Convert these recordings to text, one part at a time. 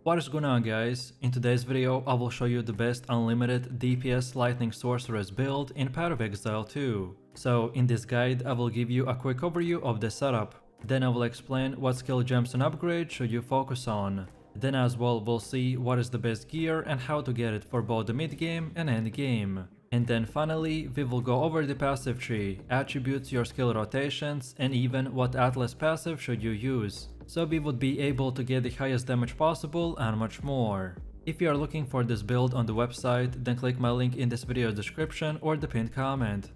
What is going on, guys? In today's video I will show you the best unlimited DPS lightning sorceress build in Path of Exile 2. So in this guide I will give you a quick overview of the setup. Then I will explain what skill gems and upgrades should you focus on. Then as well we'll see what is the best gear and how to get it for both the mid game and end game. And then finally we will go over the passive tree, attributes, your skill rotations, and even what Atlas passive should you use, so we would be able to get the highest damage possible and much more. If you are looking for this build on the website, then click my link in this video description or the pinned comment.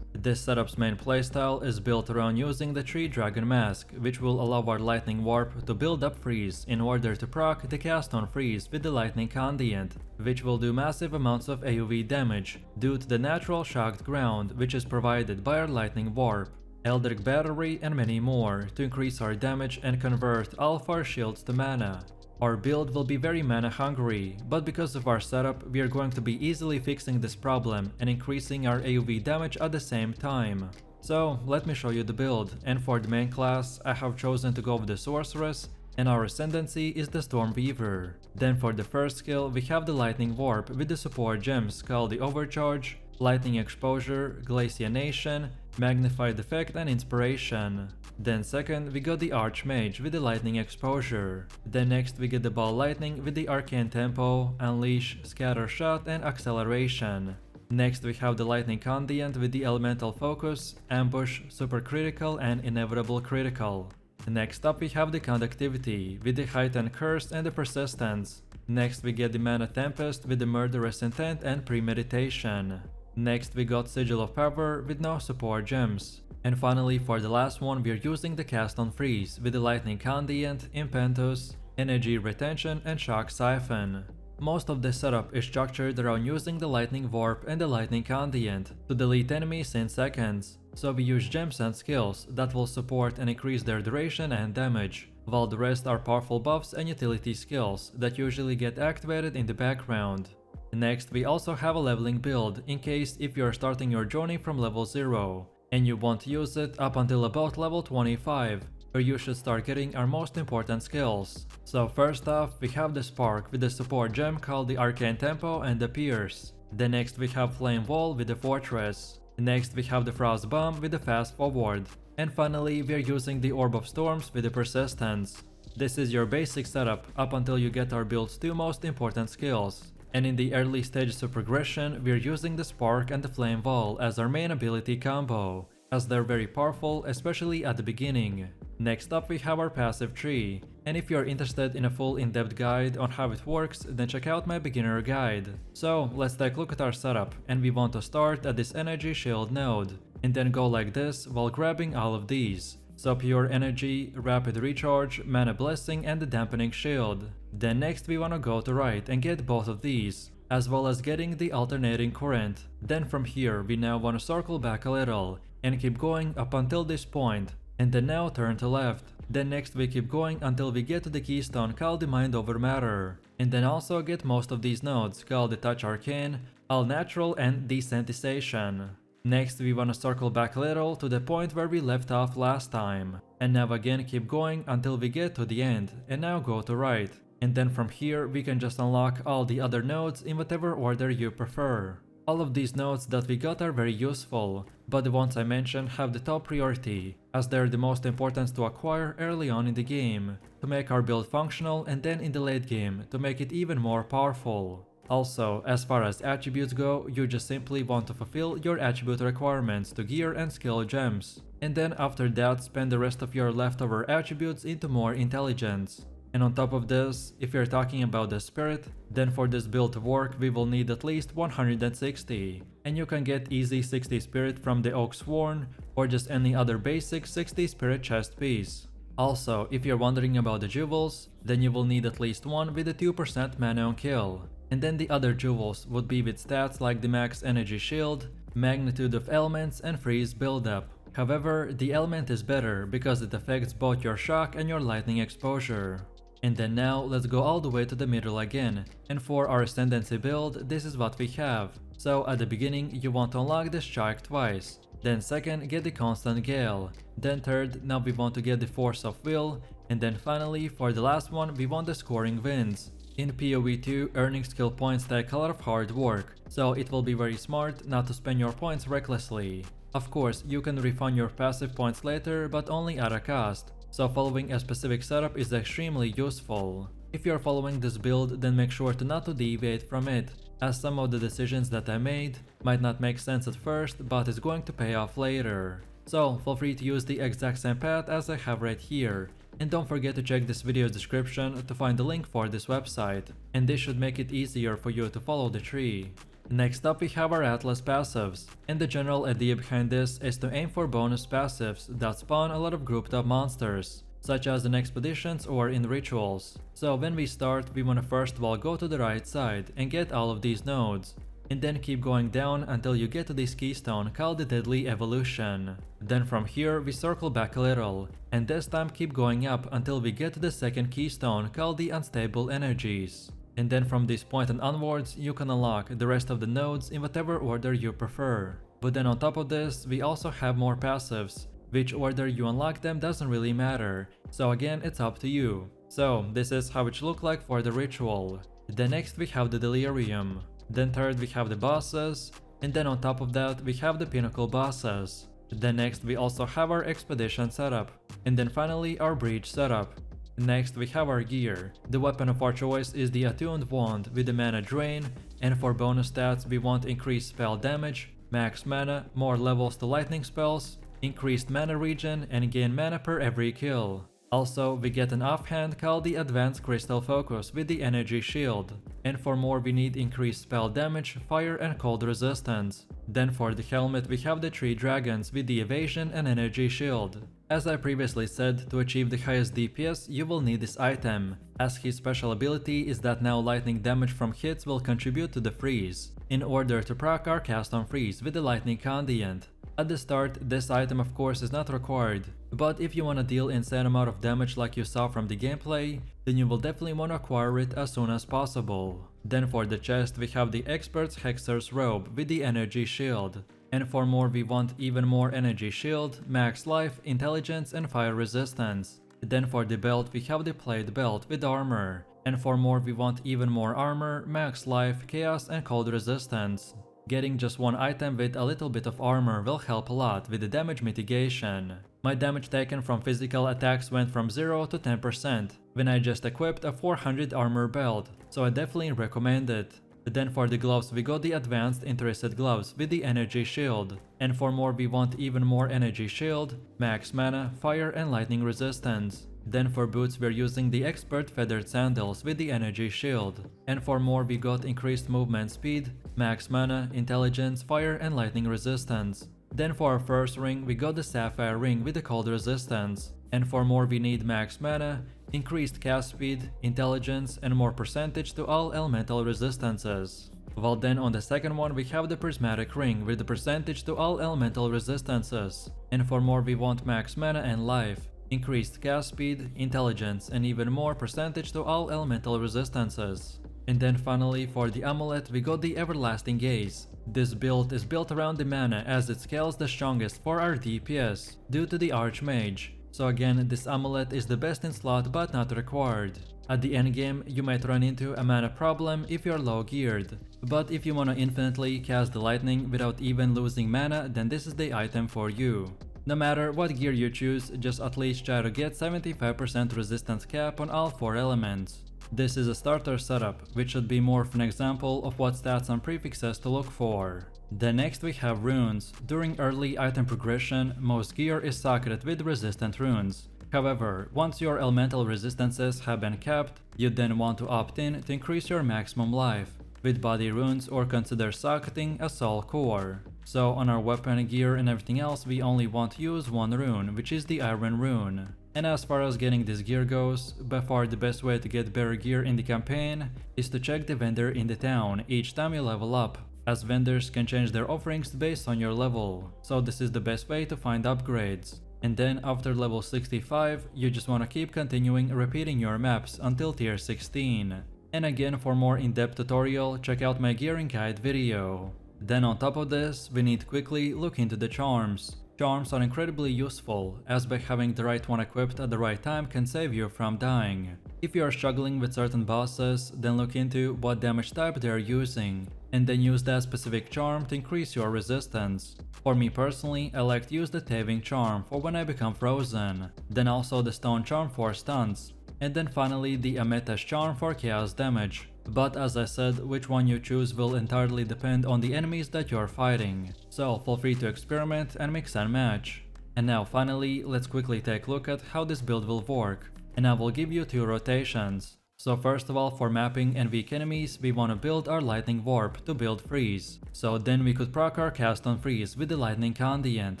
This setup's main playstyle is built around using the Tree Dragon Mask, which will allow our Lightning Warp to build up freeze in order to proc the cast on freeze with the Lightning Conduit, which will do massive amounts of AoE damage due to the natural shocked ground which is provided by our Lightning Warp, Eldritch Battery, and many more to increase our damage and convert all of our shields to mana. Our build will be very mana hungry, but because of our setup we are going to be easily fixing this problem and increasing our AoE damage at the same time. So let me show you the build, and for the main class I have chosen to go with the Sorceress, and our ascendancy is the Stormweaver. Then for the first skill we have the Lightning Warp with the support gems called the Overcharge, Lightning Exposure, Glaciation, Magnified Effect, and Inspiration. Then second we got the Archmage with the Lightning Exposure. Then next we get the Ball Lightning with the Arcane Tempo, Unleash, Scatter Shot, and Acceleration. Next we have the Lightning Conduit with the Elemental Focus, Ambush, Super Critical, and Inevitable Critical. Next up we have the Conductivity with the Heightened Curse and the Persistence. Next we get the Mana Tempest with the Murderous Intent and Premeditation. Next we got Sigil of Power with no support gems. And finally for the last one we are using the Cast on Freeze with the Lightning Conduit, Impetus, Energy Retention, and Shock Siphon. Most of the setup is structured around using the Lightning Warp and the Lightning Conduit to delete enemies in seconds, so we use gems and skills that will support and increase their duration and damage, while the rest are powerful buffs and utility skills that usually get activated in the background. Next we also have a leveling build in case if you are starting your journey from level 0 and you want to use it up until about level 25, where you should start getting our most important skills. So first off we have the Spark with the support gem called the Arcane Tempo and the Pierce. Then next we have Flame Wall with the Fortress. Next we have the Frost Bomb with the Fast Forward. And finally we are using the Orb of Storms with the Persistence. This is your basic setup up until you get our build's two most important skills. And in the early stages of progression we are using the Spark and the Flame Wall as our main ability combo, as they're very powerful, especially at the beginning. Next up we have our passive tree, and if you are interested in a full in-depth guide on how it works, then check out my beginner guide. So let's take a look at our setup, and we want to start at this energy shield node, and then go like this while grabbing all of these. So pure energy, rapid recharge, mana blessing, and the dampening shield. Then next we wanna go to right and get both of these, as well as getting the alternating current. Then from here we now wanna circle back a little and keep going up until this point, and then now turn to left. Then next we keep going until we get to the keystone called the Mind Over Matter, and then also get most of these nodes called the Touch Arcane, All Natural, and Desensitization. Next we wanna circle back a little to the point where we left off last time, and now again keep going until we get to the end, and now go to right. And then from here we can just unlock all the other nodes in whatever order you prefer. All of these nodes that we got are very useful, but the ones I mentioned have the top priority, as they're the most important to acquire early on in the game, to make our build functional, and then in the late game to make it even more powerful. Also, as far as attributes go, you just simply want to fulfill your attribute requirements to gear and skill gems, and then after that spend the rest of your leftover attributes into more intelligence. And on top of this, if you're talking about the spirit, then for this build to work we will need at least 160, and you can get easy 60 spirit from the Oak Sworn or just any other basic 60 spirit chest piece. Also, if you're wondering about the jewels, then you will need at least one with a 2% mana on kill, and then the other jewels would be with stats like the max energy shield, magnitude of elements, and freeze buildup. However, the element is better because it affects both your shock and your lightning exposure. And then now let's go all the way to the middle again, and for our ascendancy build this is what we have. So at the beginning you want to unlock the strike twice, then second get the constant gale, then third now we want to get the force of will, And then finally, for the last one, we want the scoring wins. In PoE2, earning skill points take a lot of hard work, so it will be very smart not to spend your points recklessly. Of course, you can refund your passive points later, but only at a cost, so following a specific setup is extremely useful. If you are following this build, then make sure to not to deviate from it, as some of the decisions that I made might not make sense at first, but is going to pay off later. So feel free to use the exact same path as I have right here, and don't forget to check this video's description to find the link for this website, and this should make it easier for you to follow the tree. Next up we have our Atlas passives, and the general idea behind this is to aim for bonus passives that spawn a lot of grouped up monsters, such as in expeditions or in rituals. So when we start, we wanna first of all go to the right side and get all of these nodes, and then keep going down until you get to this keystone called the Deadly Evolution. Then from here we circle back a little, and this time keep going up until we get to the second keystone called the Unstable Energies. And then from this point and onwards, you can unlock the rest of the nodes in whatever order you prefer. But then on top of this, we also have more passives. Which order you unlock them doesn't really matter, so again it's up to you. So this is how it should look like for the ritual. Then next we have the Delirium. Then third we have the bosses, and then on top of that we have the pinnacle bosses. Then next we also have our expedition setup, and then finally our breach setup. Next we have our gear. The weapon of our choice is the attuned wand with the mana drain, and for bonus stats we want increased spell damage, max mana, more levels to lightning spells, increased mana regen, and gain mana per every kill. Also, we get an offhand called the Advanced Crystal Focus with the Energy Shield, and for more we need increased spell damage, fire and cold resistance. Then for the helmet we have the 3 dragons with the Evasion and Energy Shield. As I previously said, to achieve the highest DPS you will need this item, as his special ability is that now lightning damage from hits will contribute to the freeze, in order to proc our cast on freeze with the Lightning Condiant. At the start, this item of course is not required, but if you wanna deal insane amount of damage like you saw from the gameplay, then you will definitely wanna acquire it as soon as possible. Then for the chest we have the Expert's Hexer's Robe with the Energy Shield. And for more we want even more Energy Shield, Max Life, Intelligence and Fire Resistance. Then for the belt we have the Plate Belt with armor. And for more we want even more armor, Max Life, Chaos and Cold Resistance. Getting just one item with a little bit of armor will help a lot with the damage mitigation. My damage taken from physical attacks went from 0 to 10% when I just equipped a 400 armor belt, so I definitely recommend it. Then for the gloves we got the Advanced Interested Gloves with the Energy Shield, and for more we want even more Energy Shield, Max Mana, Fire and Lightning Resistance. Then for boots we're using the Expert Feathered Sandals with the Energy Shield, and for more we got increased movement speed, Max Mana, Intelligence, Fire and Lightning Resistance. Then for our first ring we got the Sapphire Ring with the Cold Resistance, and for more we need Max Mana, increased cast speed, Intelligence and more percentage to all elemental resistances. While then on the second one we have the Prismatic Ring with the percentage to all elemental resistances, and for more we want Max Mana and Life, increased cast speed, Intelligence and even more percentage to all elemental resistances. And then finally for the amulet we got the Everlasting Gaze. This build is built around the mana as it scales the strongest for our DPS due to the Archmage. So again, this amulet is the best in slot but not required. At the endgame you might run into a mana problem if you're low geared, but if you wanna infinitely cast the lightning without even losing mana, then this is the item for you. No matter what gear you choose, just at least try to get 75% resistance cap on all 4 elements. This is a starter setup, which should be more of an example of what stats and prefixes to look for. Then next we have runes. During early item progression, most gear is socked with resistant runes. However, once your elemental resistances have been capped, you then want to opt in to increase your maximum life with body runes or consider socketing a soul core. So on our weapon, gear and everything else we only want to use one rune, which is the Iron Rune. And as far as getting this gear goes, by far the best way to get better gear in the campaign is to check the vendor in the town each time you level up, as vendors can change their offerings based on your level, so this is the best way to find upgrades. And then after level 65, you just wanna keep continuing repeating your maps until tier 16. And again, for more in-depth tutorial, check out my gearing guide video. Then on top of this, we need to quickly look into the charms. Charms are incredibly useful, as by having the right one equipped at the right time can save you from dying. If you are struggling with certain bosses, then look into what damage type they are using, and then use that specific charm to increase your resistance. For me personally, I like to use the Taving charm for when I become frozen, then also the Stone charm for stunts, and then finally the Amethyst charm for chaos damage. But as I said, which one you choose will entirely depend on the enemies that you're fighting, so feel free to experiment and mix and match. And now finally, let's quickly take a look at how this build will work, and I will give you 2 rotations. So first of all, for mapping and weak enemies, we want to build our Lightning Warp to build Freeze, so then we could proc our cast on Freeze with the Lightning Condient.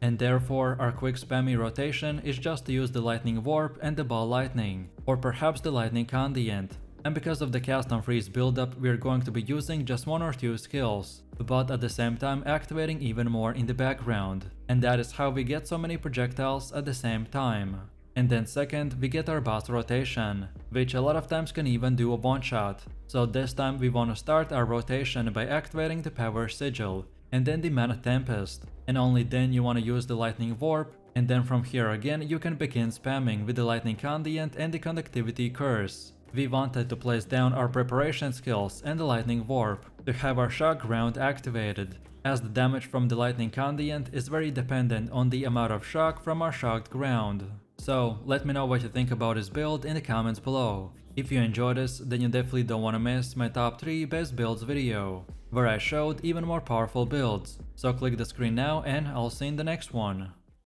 And therefore, our quick spammy rotation is just to use the Lightning Warp and the Ball Lightning, or perhaps the Lightning Condient. And because of the cast on Freeze buildup, we are going to be using just 1 or 2 skills, but at the same time activating even more in the background. And that is how we get so many projectiles at the same time. And then second, we get our boss rotation, which a lot of times can even do a one-shot. So this time we want to start our rotation by activating the Power Sigil, and then the Mana Tempest. And only then you want to use the Lightning Warp, and then from here again you can begin spamming with the Lightning Condient and the Conductivity Curse. We wanted to place down our preparation skills and the Lightning Warp to have our Shock Ground activated, as the damage from the Lightning Condient is very dependent on the amount of shock from our shocked ground. So let me know what you think about this build in the comments below. If you enjoyed this, then you definitely don't want to miss my top 3 best builds video, where I showed even more powerful builds. So click the screen now and I'll see you in the next one.